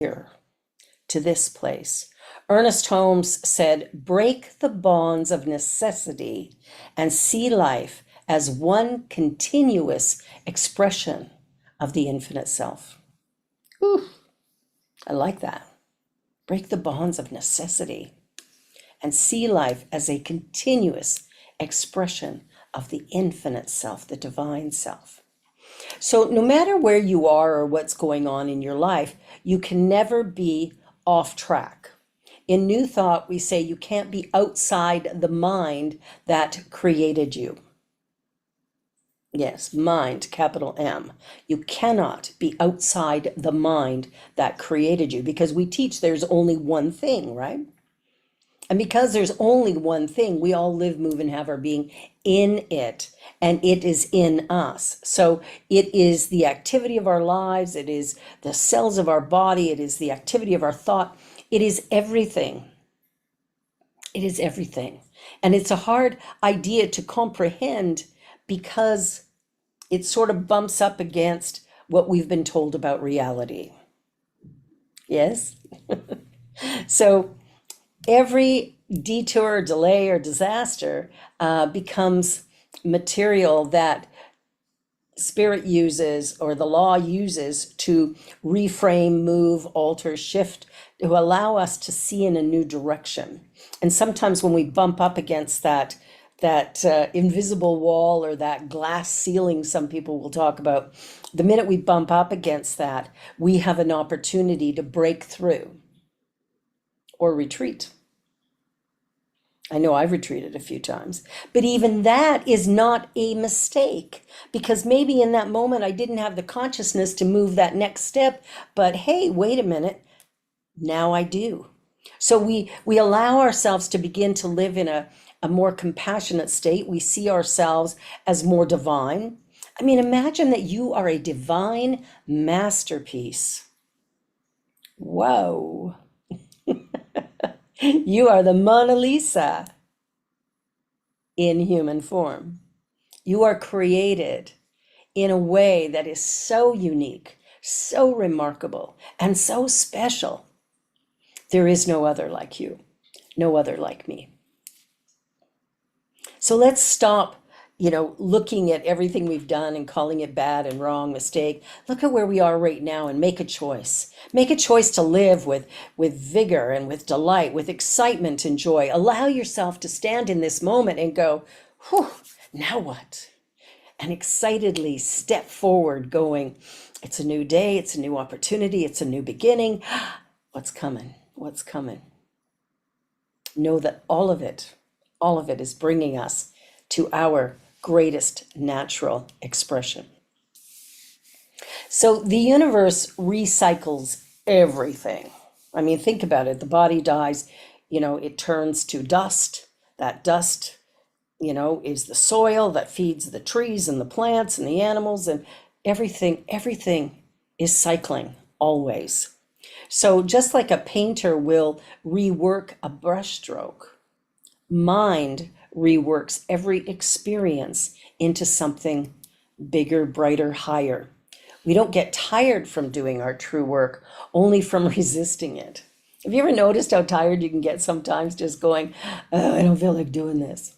here to this place. Ernest Holmes said, break the bonds of necessity and see life as one continuous expression of the infinite self. Ooh, I like that. Break the bonds of necessity and see life as a continuous expression of the infinite self, the divine self. So no matter where you are or what's going on in your life, you can never be off track. In New Thought, we say you can't be outside the mind that created you. Yes, mind, capital M. You cannot be outside the mind that created you, because we teach there's only one thing, right? And because there's only one thing, we all live, move, and have our being in it, and it is in us. So it is the activity of our lives, it is the cells of our body, it is the activity of our thought, it is everything. It is everything. And it's a hard idea to comprehend because it sort of bumps up against what we've been told about reality. Yes? So every detour, delay, or disaster becomes material that Spirit uses, or the law uses, to reframe, move, alter, shift, to allow us to see in a new direction. And sometimes when we bump up against that invisible wall or that glass ceiling some people will talk about, the minute we bump up against that, we have an opportunity to break through or retreat. I know I've retreated a few times, but even that is not a mistake, because maybe in that moment I didn't have the consciousness to move that next step, but hey, wait a minute, now I do. So we allow ourselves to begin to live in a more compassionate state. We see ourselves as more divine. I mean, imagine that you are a divine masterpiece. Whoa. You are the Mona Lisa in human form. You are created in a way that is so unique, so remarkable, and so special. There is no other like you, no other like me. So let's stop, looking at everything we've done and calling it bad and wrong, mistake. Look at where we are right now and make a choice. Make a choice to live with vigor and with delight, with excitement and joy. Allow yourself to stand in this moment and go, whew, now what? And excitedly step forward going, it's a new day, it's a new opportunity, it's a new beginning. What's coming? What's coming? Know that all of it is bringing us to our greatest natural expression. So the universe recycles everything. I mean, think about it. The body dies, it turns to dust. That dust, is the soil that feeds the trees and the plants and the animals, and everything is cycling always. So just like a painter will rework a brushstroke, mind reworks every experience into something bigger, brighter, higher. We don't get tired from doing our true work, only from resisting it. Have you ever noticed how tired you can get sometimes just going, oh, I don't feel like doing this?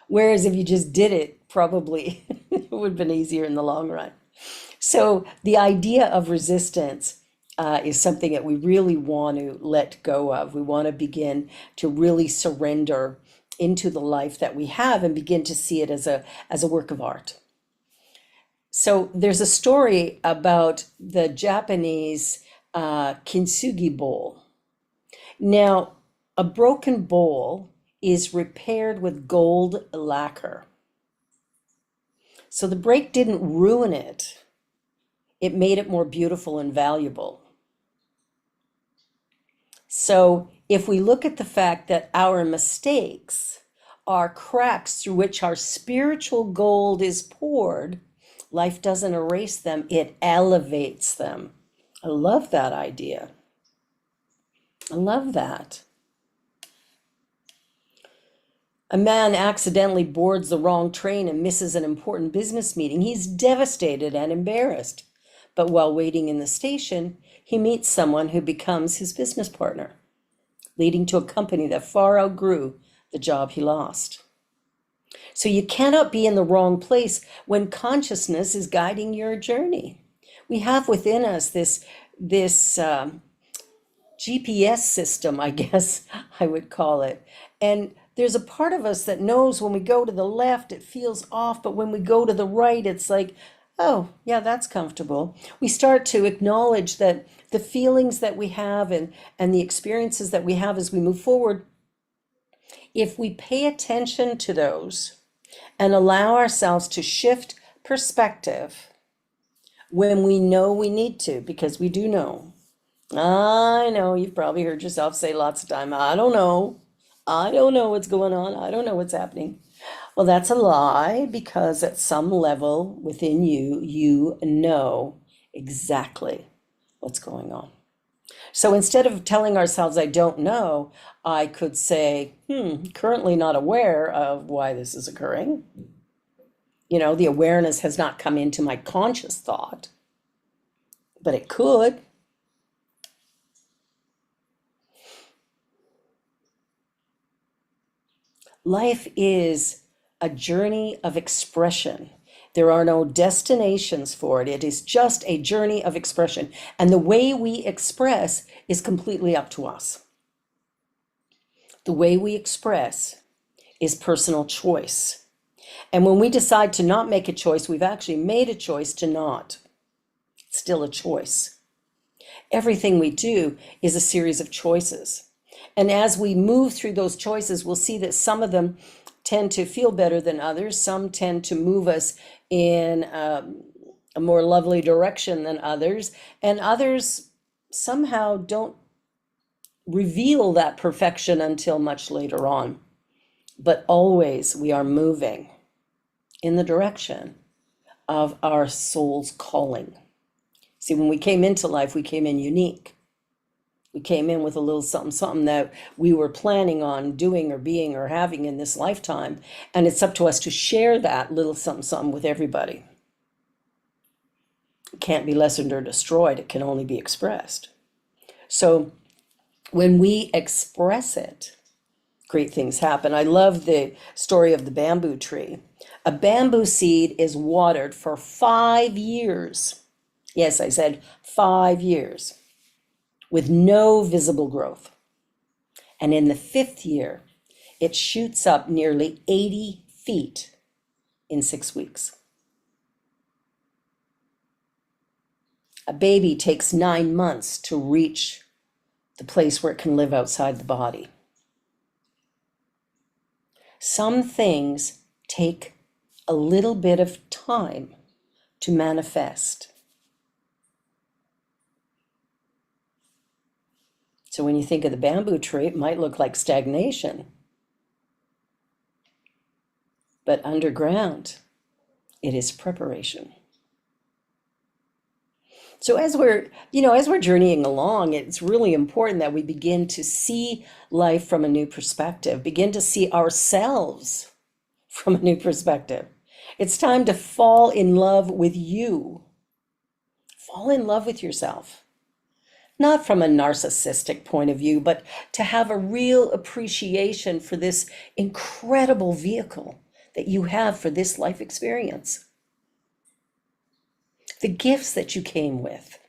Whereas if you just did it, probably it would have been easier in the long run. So the idea of resistance is something that we really want to let go of. We want to begin to really surrender into the life that we have and begin to see it as a work of art. So there's a story about the Japanese kintsugi bowl. Now, a broken bowl is repaired with gold lacquer. So the break didn't ruin it. It made it more beautiful and valuable. So if we look at the fact that our mistakes are cracks through which our spiritual gold is poured, life doesn't erase them, it elevates them. I love that idea. I love that. A man accidentally boards the wrong train and misses an important business meeting. He's devastated and embarrassed. But while waiting in the station, he meets someone who becomes his business partner, leading to a company that far outgrew the job he lost. So you cannot be in the wrong place when consciousness is guiding your journey. We have within us this GPS system, I guess I would call it. And there's a part of us that knows when we go to the left, it feels off, but when we go to the right, it's like, oh, yeah, that's comfortable. We start to acknowledge that the feelings that we have and the experiences that we have as we move forward, if we pay attention to those and allow ourselves to shift perspective when we know we need to, because we do know. I know you've probably heard yourself say lots of time, I don't know. I don't know what's going on. I don't know what's happening. Well, that's a lie, because at some level within you, you know exactly what's going on. So instead of telling ourselves, I don't know, I could say, currently not aware of why this is occurring. The awareness has not come into my conscious thought, but it could. Life is a journey of expression. There are no destinations for it. It is just a journey of expression. And the way we express is completely up to us. The way we express is personal choice. And when we decide to not make a choice, we've actually made a choice to not. It's still a choice. Everything we do is a series of choices. And as we move through those choices, we'll see that some of them tend to feel better than others. Some tend to move us in a more lovely direction than others. And others somehow don't reveal that perfection until much later on. But always we are moving in the direction of our soul's calling. See, when we came into life, we came in unique. We came in with a little something, something that we were planning on doing or being or having in this lifetime. And it's up to us to share that little something, something with everybody. It can't be lessened or destroyed. It can only be expressed. So when we express it, great things happen. I love the story of the bamboo tree. A bamboo seed is watered for 5 years. Yes, I said 5 years. With no visible growth. And in the 5th year, it shoots up nearly 80 feet in 6 weeks. A baby takes 9 months to reach the place where it can live outside the body. Some things take a little bit of time to manifest. So when you think of the bamboo tree, it might look like stagnation. But underground, it is preparation. So as we're journeying along, it's really important that we begin to see life from a new perspective, begin to see ourselves from a new perspective. It's time to fall in love with you. Fall in love with yourself. Not from a narcissistic point of view, but to have a real appreciation for this incredible vehicle that you have for this life experience. The gifts that you came with.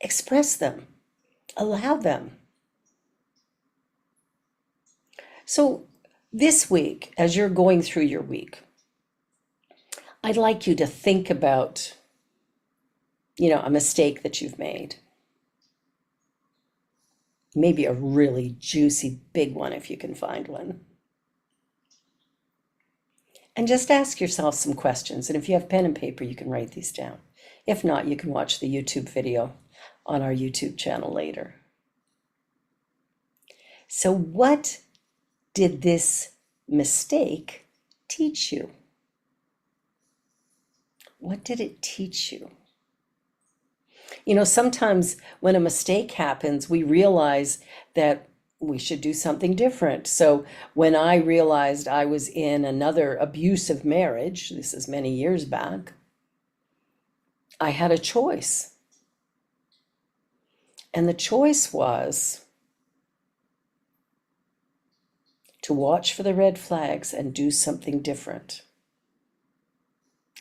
Express them. Allow them. So this week, as you're going through your week, I'd like you to think about, a mistake that you've made. Maybe a really juicy big one if you can find one. And just ask yourself some questions. And if you have pen and paper, you can write these down. If not, you can watch the YouTube video on our YouTube channel later. So what did this mistake teach you? What did it teach you? Sometimes when a mistake happens, we realize that we should do something different. So when I realized I was in another abusive marriage, this is many years back, I had a choice. And the choice was to watch for the red flags and do something different.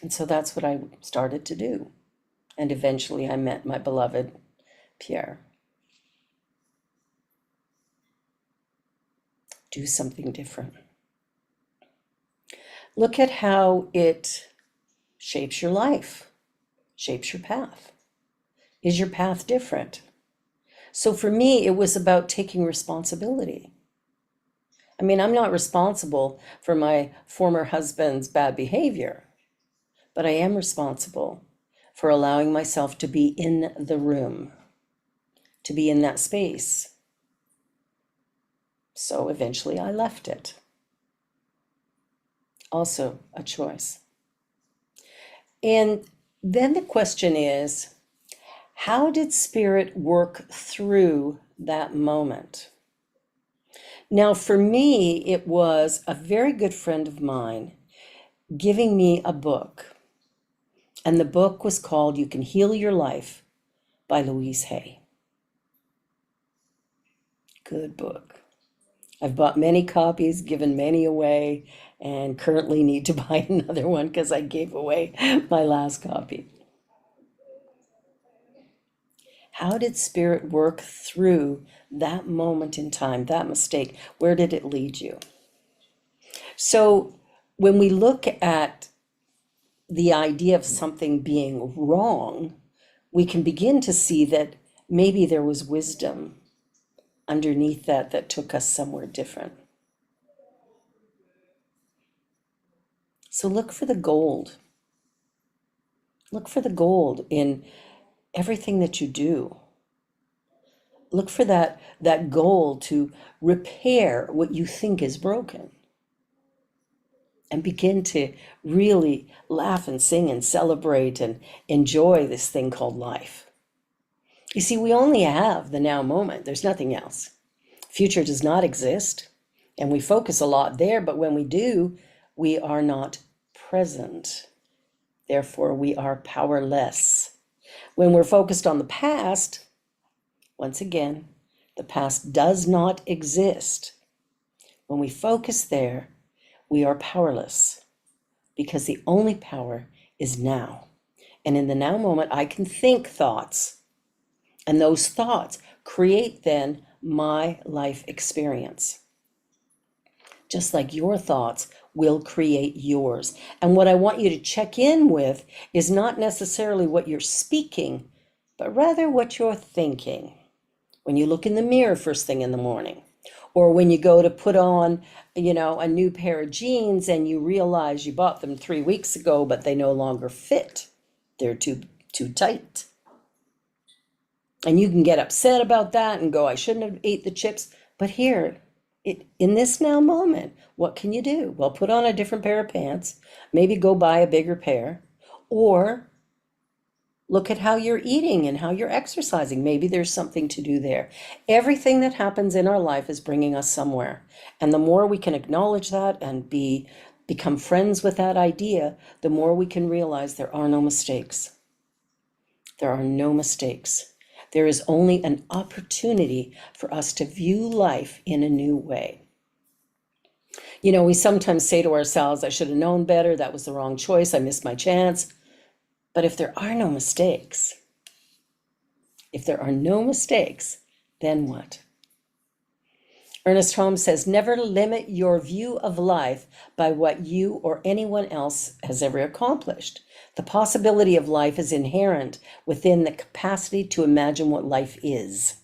And so that's what I started to do. And eventually I met my beloved Pierre. Do something different. Look at how it shapes your life, shapes your path. Is your path different? So for me, it was about taking responsibility. I mean, I'm not responsible for my former husband's bad behavior, but I am responsible for allowing myself to be in the room, to be in that space. So eventually I left it. Also a choice. And then the question is, how did Spirit work through that moment? Now, for me, it was a very good friend of mine giving me a book. And the book was called You Can Heal Your Life by Louise Hay. Good book. I've bought many copies, given many away, and currently need to buy another one because I gave away my last copy. How did Spirit work through that moment in time, that mistake? Where did it lead you? So when we look at the idea of something being wrong, we can begin to see that maybe there was wisdom underneath that took us somewhere different. So look for the gold. Look for the gold in everything that you do. Look for that goal to repair what you think is broken. And begin to really laugh and sing and celebrate and enjoy this thing called life. You see, we only have the now moment. There's nothing else. Future does not exist. And we focus a lot there, but when we do, we are not present. Therefore, we are powerless. When we're focused on the past, once again, the past does not exist. When we focus there, we are powerless because the only power is now. And in the now moment, I can think thoughts, and those thoughts create then my life experience. Just like your thoughts will create yours. And what I want you to check in with is not necessarily what you're speaking, but rather what you're thinking. When you look in the mirror first thing in the morning, or when you go to put on, a new pair of jeans and you realize you bought them 3 weeks ago, but they no longer fit. They're too tight. And you can get upset about that and go, I shouldn't have ate the chips. But here, in this now moment, what can you do? Well, put on a different pair of pants, maybe go buy a bigger pair, or look at how you're eating and how you're exercising. Maybe there's something to do there. Everything that happens in our life is bringing us somewhere. And the more we can acknowledge that and become friends with that idea, the more we can realize there are no mistakes. There are no mistakes. There is only an opportunity for us to view life in a new way. We sometimes say to ourselves, I should have known better. That was the wrong choice. I missed my chance. But if there are no mistakes, then what? Ernest Holmes says, never limit your view of life by what you or anyone else has ever accomplished. The possibility of life is inherent within the capacity to imagine what life is,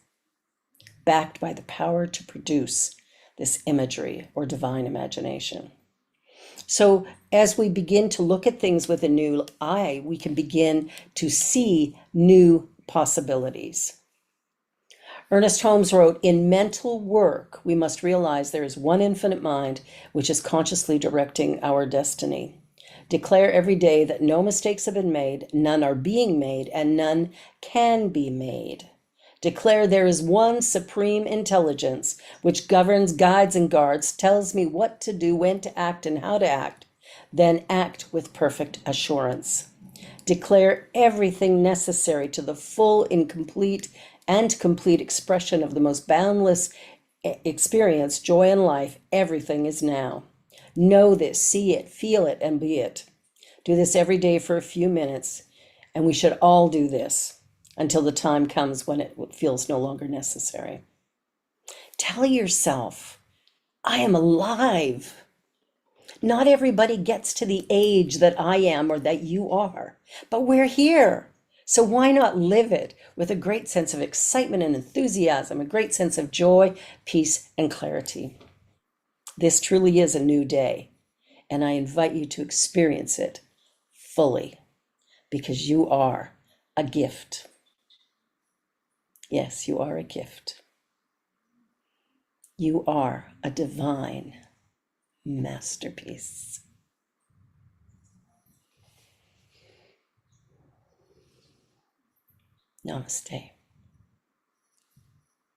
backed by the power to produce this imagery or divine imagination. So as we begin to look at things with a new eye, we can begin to see new possibilities. Ernest Holmes wrote, in mental work, we must realize there is one infinite mind which is consciously directing our destiny. Declare every day that no mistakes have been made, none are being made, and none can be made. Declare there is one supreme intelligence which governs, guides, and guards, tells me what to do, when to act, and how to act. Then act with perfect assurance. Declare everything necessary to the full, incomplete, and complete expression of the most boundless experience, joy in life. Everything is now. Know this, see it, feel it, and be it. Do this every day for a few minutes, and we should all do this until the time comes when it feels no longer necessary. Tell yourself, I am alive. Not everybody gets to the age that I am or that you are, but we're here. So why not live it with a great sense of excitement and enthusiasm, a great sense of joy, peace, and clarity? This truly is a new day, and I invite you to experience it fully because you are a gift. Yes, you are a gift. You are a divine masterpiece. Namaste.